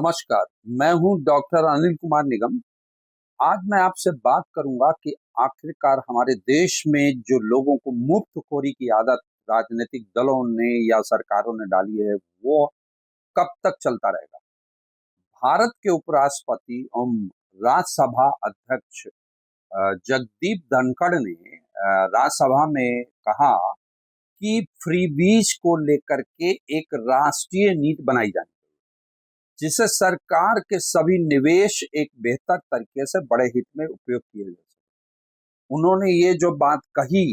नमस्कार, मैं हूँ डॉक्टर अनिल कुमार निगम। आज मैं आपसे बात करूँगा कि आखिरकार हमारे देश में जो लोगों को मुफ्तखोरी की आदत राजनीतिक दलों ने या सरकारों ने डाली है, वो कब तक चलता रहेगा? भारत के उपराष्ट्रपति एवं राज्यसभा अध्यक्ष जगदीप धनखड़ ने राज्यसभा में कहा कि फ्रीबीज को लेकर के एक राष्ट्रीय नीति बनाई जानी चाहिए, जिससे सरकार के सभी निवेश एक बेहतर तरीके से बड़े हित में उपयोग किए जा सके। उन्होंने ये जो बात कही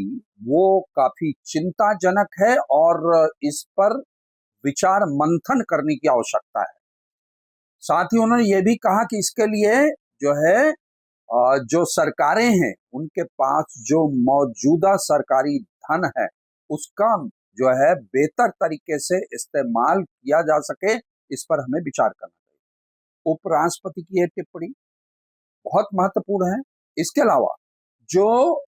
वो काफी चिंताजनक है और इस पर विचार मंथन करने की आवश्यकता है। साथ ही उन्होंने ये भी कहा कि इसके लिए जो है जो सरकारें हैं उनके पास जो मौजूदा सरकारी धन है उसका जो है बेहतर तरीके से इस्तेमाल किया जा सके, इस पर हमें विचार करना चाहिए। उपराष्ट्रपति की यह टिप्पणी बहुत महत्वपूर्ण है। इसके अलावा जो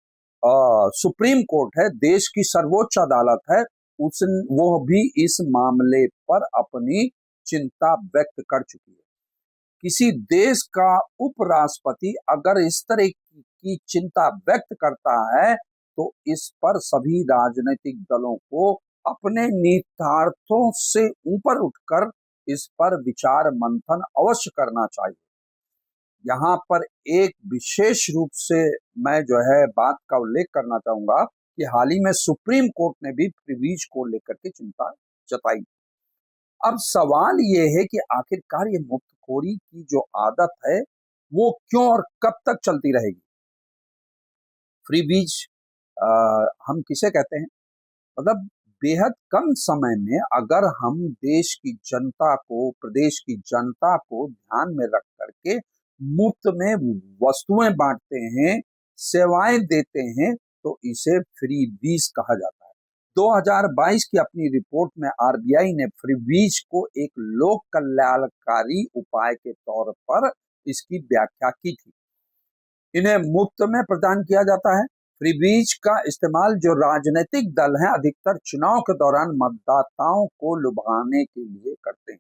सुप्रीम कोर्ट है, देश की सर्वोच्च अदालत है, उस वो भी इस मामले पर अपनी चिंता व्यक्त कर चुकी है। किसी देश का उपराष्ट्रपति अगर इस तरह की चिंता व्यक्त करता है तो इस पर सभी राजनीतिक दलों को अपने निहितार्थों से ऊपर उठकर इस पर विचार मंथन अवश्य करना चाहिए। यहाँ पर एक विशेष रूप से मैं जो है बात का उल्लेख करना चाहूंगा कि हाल ही में सुप्रीम कोर्ट ने भी प्रिवीज को लेकर के चिंता जताई। अब सवाल ये है कि आखिरकार ये मुफ्तखोरी की जो आदत है वो क्यों और कब तक चलती रहेगी? फ्रीबीज हम किसे कहते हैं? मतलब बेहद कम समय में अगर हम देश की जनता को, प्रदेश की जनता को ध्यान में रख करके मुफ्त में वस्तुएं बांटते हैं, सेवाएं देते हैं, तो इसे फ्रीबीज कहा जाता है। 2022 की अपनी रिपोर्ट में आरबीआई ने फ्रीबीज को एक लोक कल्याणकारी उपाय के तौर पर इसकी व्याख्या की थी। इन्हें मुफ्त में प्रदान किया जाता है। फ्रीबीज का इस्तेमाल जो राजनीतिक दल हैं अधिकतर चुनाव के दौरान मतदाताओं को लुभाने के लिए करते हैं।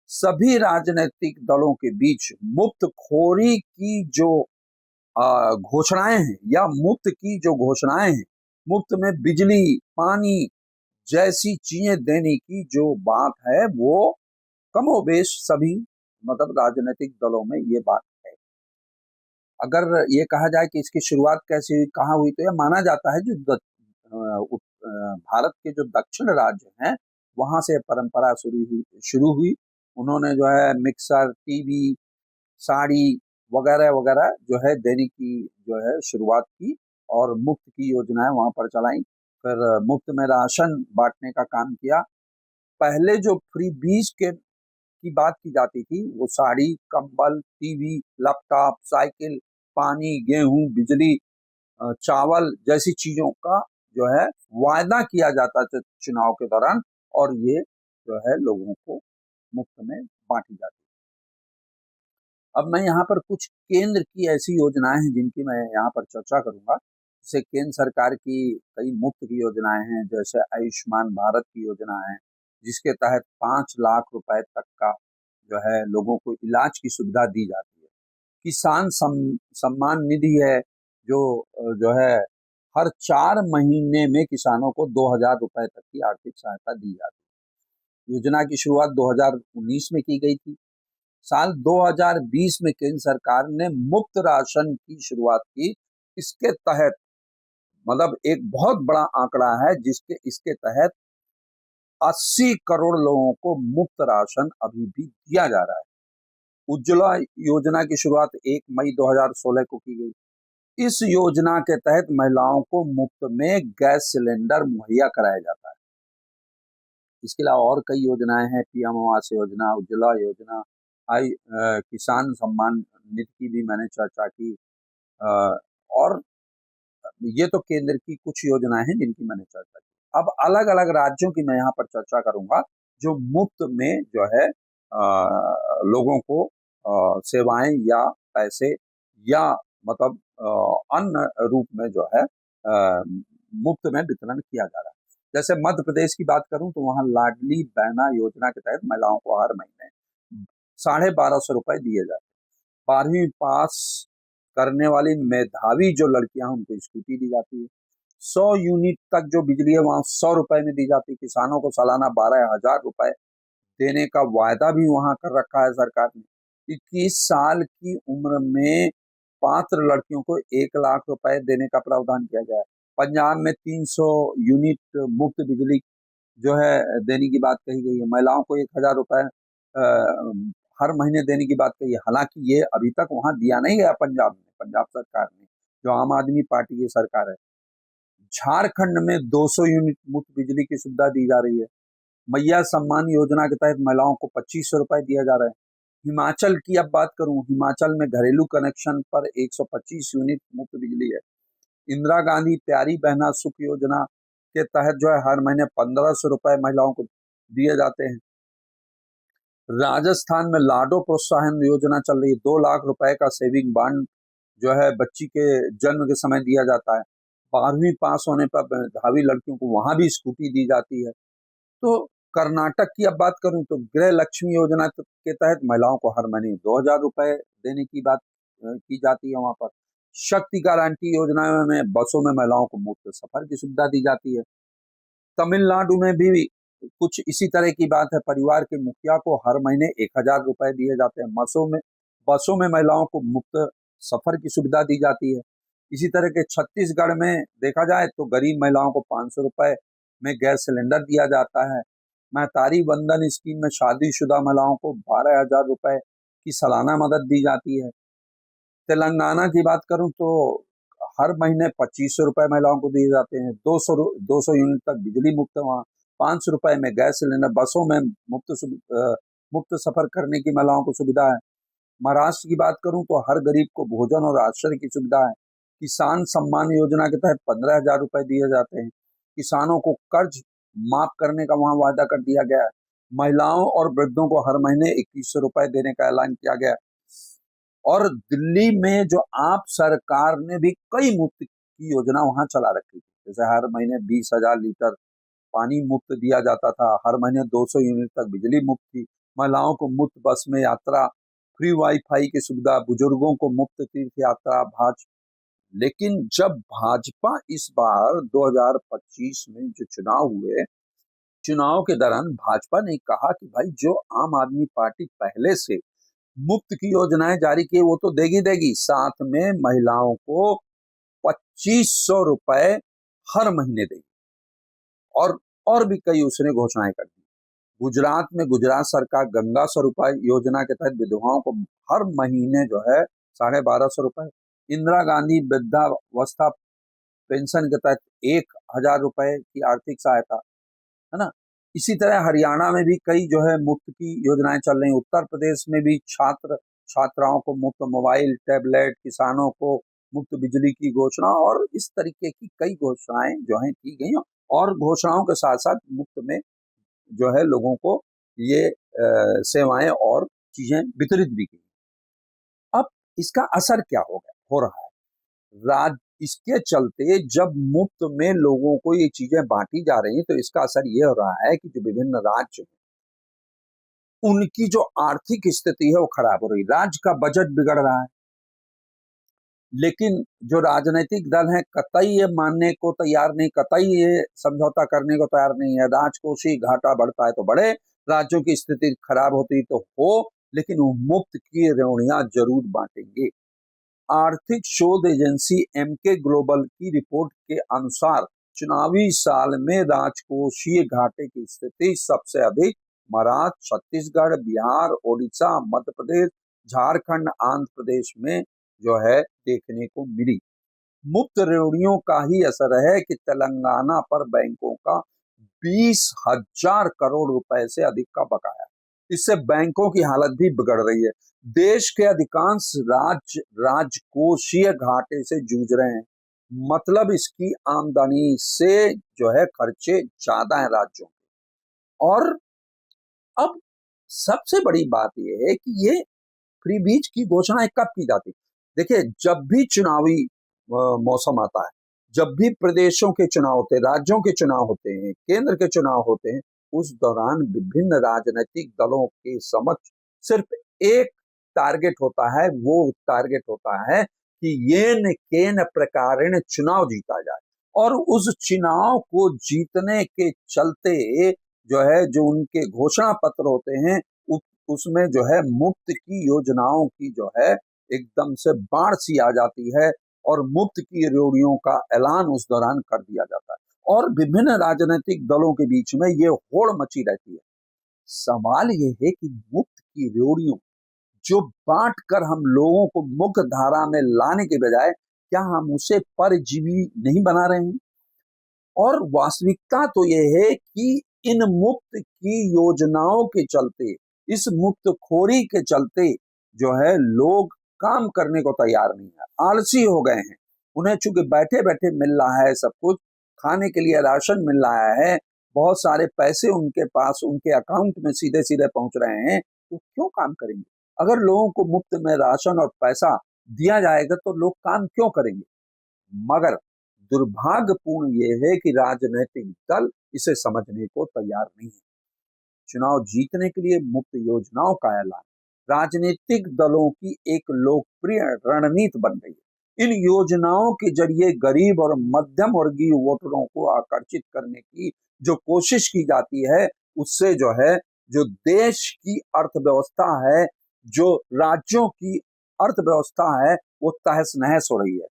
सभी राजनीतिक दलों के बीच मुफ्तखोरी की जो घोषणाएं हैं या मुफ्त की जो घोषणाएं हैं, मुफ्त में बिजली, पानी जैसी चीजें देने की जो बात है वो कमोबेश सभी मतलब राजनीतिक दलों में ये बात है। अगर ये कहा जाए कि इसकी शुरुआत कैसे हुई, कहाँ हुई, तो यह माना जाता है जो भारत के जो दक्षिण राज्य हैं वहां से परंपरा शुरू हुई। उन्होंने जो है मिक्सर, टीवी, साड़ी वगैरह वगैरह जो है देने की जो है शुरुआत की और मुफ्त की योजनाएं वहां पर चलाई। फिर मुफ्त में राशन बांटने का काम किया। पहले जो फ्री बीज के की बात की जाती थी वो साड़ी, कंबल, टीवी, लैपटॉप, साइकिल, पानी, गेहूं, बिजली, चावल जैसी चीजों का जो है वायदा किया जाता था चुनाव के दौरान, और ये जो है लोगों को मुफ्त में बांटी जाती। अब मैं यहाँ पर कुछ केंद्र की ऐसी योजनाएं हैं जिनकी मैं यहाँ पर चर्चा करूंगा। जैसे केंद्र सरकार की कई मुफ्त की योजनाएं हैं, जैसे आयुष्मान भारत की योजना है जिसके तहत 5 लाख रुपए तक का जो है लोगों को इलाज की सुविधा दी जाती है। किसान सम्मान निधि है जो है हर 4 महीने में किसानों को 2,000 रुपए तक की आर्थिक सहायता दी जाती है। योजना की शुरुआत 2019 में की गई थी। साल 2020 में केंद्र सरकार ने मुफ्त राशन की शुरुआत की। इसके तहत मतलब एक बहुत बड़ा आंकड़ा है जिसके इसके तहत 80 करोड़ लोगों को मुफ्त राशन अभी भी दिया जा रहा है। उज्ज्वला योजना की शुरुआत 1 मई 2016 को की गई। इस योजना के तहत महिलाओं को मुफ्त में गैस सिलेंडर मुहैया कराया जाता है। इसके अलावा और कई योजनाएं हैं, पीएम आवास योजना, उज्ज्वला योजना, किसान सम्मान निधि की भी मैंने चर्चा की। और ये तो केंद्र की कुछ योजनाएं हैं जिनकी मैंने चर्चा की। अब अलग अलग राज्यों की मैं यहाँ पर चर्चा करूंगा जो मुफ्त में जो है लोगों को सेवाएं या पैसे या मतलब अन्य रूप में जो है मुफ्त में वितरण किया जा रहा है। जैसे मध्य प्रदेश की बात करूं तो वहां लाडली बहना योजना के तहत महिलाओं को हर महीने ₹1250 दिए जाते हैं। 12वीं पास करने वाली मेधावी जो लड़कियां हैं उनको स्कूटी दी जाती है। 100 यूनिट तक जो बिजली है वहां ₹100 में दी जाती है। किसानों को सालाना ₹12,000 देने का वायदा भी वहां कर रखा है सरकार ने। 21 साल की उम्र में पात्र लड़कियों को ₹1,00,000 देने का प्रावधान किया गया है। पंजाब में 300 यूनिट मुफ्त बिजली जो है देने की बात कही गई है। महिलाओं को ₹1,000 हर महीने देने की बात कही है। हालांकि ये अभी तक वहां दिया नहीं गया पंजाब में, पंजाब सरकार ने, जो आम आदमी पार्टी की सरकार है। झारखंड में 200 यूनिट मुफ्त बिजली की सुविधा दी जा रही है। मैया सम्मान योजना के तहत महिलाओं को ₹2500 दिया जा रहा है। हिमाचल की अब बात करूं, हिमाचल में घरेलू कनेक्शन पर 125 यूनिट मुफ्त बिजली है। इंदिरा गांधी प्यारी बहना सुख योजना के तहत जो है हर महीने ₹1500 महिलाओं को दिए जाते हैं। राजस्थान में लाडो प्रोत्साहन योजना चल रही है। ₹2,00,000 का सेविंग बॉन्ड जो है बच्ची के जन्म के समय दिया जाता है। 12वीं पास होने पर मेधावी लड़कियों को वहां भी स्कूटी दी जाती है। तो कर्नाटक की अब बात करूं तो गृह लक्ष्मी योजना के तहत महिलाओं को हर महीने ₹2,000 देने की बात की जाती है। वहां पर शक्ति गारंटी योजना में बसों में महिलाओं को मुफ्त सफर की सुविधा दी जाती है। तमिलनाडु में भी कुछ इसी तरह की बात है। परिवार के मुखिया को हर महीने ₹1,000 दिए जाते हैं। बसों में महिलाओं को मुफ्त सफर की सुविधा दी जाती है। इसी तरह के छत्तीसगढ़ में देखा जाए तो गरीब महिलाओं को ₹500 में गैस सिलेंडर दिया जाता है। महतारी वंदन स्कीम में शादीशुदा महिलाओं को ₹12,000 की सालाना मदद दी जाती है। तेलंगाना की बात करूं तो हर महीने ₹2500 महिलाओं को दिए जाते हैं। 200 यूनिट तक बिजली मुफ्त है वहाँ। ₹500 में गैस सिलेंडर। बसों में मुफ्त सफर करने की महिलाओं को सुविधा है। महाराष्ट्र की बात करूं तो हर गरीब को भोजन और आश्रय की सुविधा है। किसान सम्मान योजना के तहत ₹15,000 दिए जाते हैं। किसानों को कर्ज माफ करने का वहां वायदा कर दिया गया है। महिलाओं और वृद्धों को हर महीने ₹2100 देने का ऐलान किया गया है। और दिल्ली में जो आप सरकार ने भी कई मुफ्त की योजना वहां चला रखी थी। जैसे हर महीने 20,000 लीटर पानी मुफ्त दिया जाता था। हर महीने 200 यूनिट तक बिजली मुफ्त थी। महिलाओं को मुफ्त बस में यात्रा, फ्री वाईफाई की सुविधा, बुजुर्गों को मुफ्त तीर्थ यात्रा। लेकिन जब भाजपा इस बार 2025 में जो चुनाव हुए, चुनाव के दौरान भाजपा ने कहा कि भाई जो आम आदमी पार्टी पहले से मुफ्त की योजनाएं जारी की वो तो देगी देगी, साथ में महिलाओं को ₹2500 हर महीने देगी। और भी कई उसने घोषणाएं कर दी। गुजरात में गुजरात सरकार गंगा स्वरूपा योजना के तहत विधवाओं को हर महीने जो है ₹1250। इंदिरा गांधी वृद्धावस्था पेंशन के तहत ₹1,000 की आर्थिक सहायता, है ना। इसी तरह हरियाणा में भी कई जो है मुफ्त की योजनाएं चल रही हैं। उत्तर प्रदेश में भी छात्राओं को मुफ्त मोबाइल, टैबलेट, किसानों को मुफ्त बिजली की घोषणा और इस तरीके की कई घोषणाएं जो है की गई। और घोषणाओं के साथ साथ मुफ्त में जो है लोगों को ये सेवाएं और चीजें वितरित भी की। अब इसका असर क्या हो रहा है इसके चलते, जब मुफ्त में लोगों को ये चीजें बांटी जा रही हैं तो इसका असर ये हो रहा है कि जो विभिन्न राज्य हैं उनकी जो आर्थिक स्थिति है वो खराब हो रही है। राज्य का बजट बिगड़ रहा है। लेकिन जो राजनीतिक दल हैं कतई ये मानने को तैयार नहीं, कतई ये समझौता करने को तैयार नहीं है। राजकोषीय घाटा बढ़ता है तो बढ़े, राज्यों की स्थिति खराब होती तो हो, लेकिन वो मुफ्त की रेवड़ियां जरूर बांटेंगे। आर्थिक शोध एजेंसी एमके ग्लोबल की रिपोर्ट के अनुसार चुनावी साल में राजकोषीय घाटे की स्थिति सबसे अधिक महाराष्ट्र, छत्तीसगढ़, बिहार, ओडिशा, मध्य प्रदेश, झारखंड, आंध्र प्रदेश में जो है देखने को मिली। मुफ्त रेवड़ियों का ही असर है कि तेलंगाना पर बैंकों का 20,000 करोड़ रुपए से अधिक का बकाया। इससे बैंकों की हालत भी बिगड़ रही है। देश के अधिकांश राज्य राजकोषीय घाटे से जूझ रहे हैं। मतलब इसकी आमदनी से जो है खर्चे ज्यादा हैं राज्यों के। और अब सबसे बड़ी बात यह है कि ये फ्री बीज की घोषणा कब की जाती है। देखिए, जब भी चुनावी मौसम आता है, जब भी प्रदेशों के चुनाव होते हैं, राज्यों के चुनाव होते हैं, केंद्र के चुनाव होते हैं, उस दौरान विभिन्न राजनीतिक दलों के समक्ष सिर्फ एक टारगेट होता है, वो टारगेट होता है कि येन केन प्रकारेण चुनाव जीता जाए, और उस चुनाव को जीतने के चलते जो है, जो उनके घोषणा पत्र होते हैं, उसमें जो है मुफ्त की योजनाओं की जो है एकदम से बाढ़ सी आ जाती है, और मुफ्त की रेवड़ियों का ऐलान उस दौरान कर दिया जाता है, और विभिन्न राजनीतिक दलों के बीच में ये होड़ मची रहती है। सवाल ये है कि मुफ्त की रेवड़ियों जो बांट कर हम लोगों को मुख्य धारा में लाने के बजाय क्या हम उसे परजीवी नहीं बना रहे हैं? और वास्तविकता तो ये है कि इन मुफ्त की योजनाओं के चलते, इस मुफ्तखोरी के चलते जो है लोग काम करने को तैयार नहीं है, आलसी हो गए हैं। उन्हें चूंकि बैठे बैठे मिल रहा है सब कुछ, खाने के लिए राशन मिल रहा है, बहुत सारे पैसे उनके पास उनके अकाउंट में सीधे सीधे पहुंच रहे हैं, तो क्यों काम करेंगे? अगर लोगों को मुफ्त में राशन और पैसा दिया जाएगा तो लोग काम क्यों करेंगे? मगर दुर्भाग्यपूर्ण ये है कि राजनीतिक दल इसे समझने को तैयार नहीं है। चुनाव जीतने के लिए मुफ्त योजनाओं का ऐलान राजनीतिक दलों की एक लोकप्रिय रणनीति बन गई है। इन योजनाओं के जरिए गरीब और मध्यम वर्गीय वोटरों को आकर्षित करने की जो कोशिश की जाती है, उससे जो है, जो देश की अर्थव्यवस्था है, जो राज्यों की अर्थव्यवस्था है, वो तहस नहस हो रही है।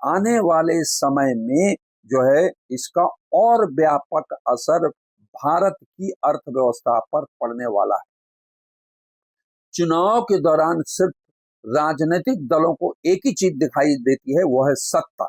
आने वाले समय में जो है इसका और व्यापक असर भारत की अर्थव्यवस्था पर पड़ने वाला है। चुनाव के दौरान सिर्फ राजनीतिक दलों को एक ही चीज दिखाई देती है, वो है सत्ता।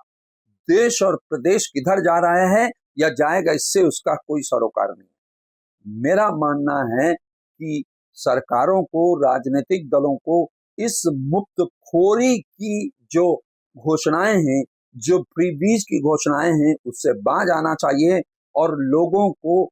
देश और प्रदेश किधर जा रहा है या जाएगा, इससे उसका कोई सरोकार नहीं। मेरा मानना है कि सरकारों को, राजनीतिक दलों को इस मुफ्तखोरी की जो घोषणाएं हैं, जो फ्रीबीज की घोषणाएं हैं, उससे बाज आना चाहिए और लोगों को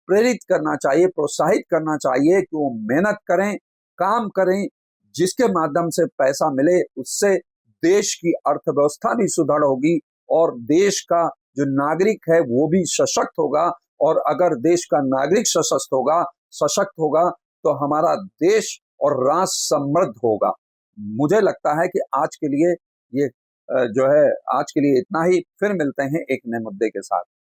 प्रेरित करना चाहिए, प्रोत्साहित करना चाहिए कि वो मेहनत करें, काम करें, जिसके माध्यम से पैसा मिले, उससे देश की अर्थव्यवस्था भी सुदृढ़ होगी और देश का जो नागरिक है वो भी सशक्त होगा। और अगर देश का नागरिक सशक्त होगा तो हमारा देश और राष्ट्र समृद्ध होगा। मुझे लगता है कि आज के लिए ये जो है, आज के लिए इतना ही। फिर मिलते हैं एक नए मुद्दे के साथ।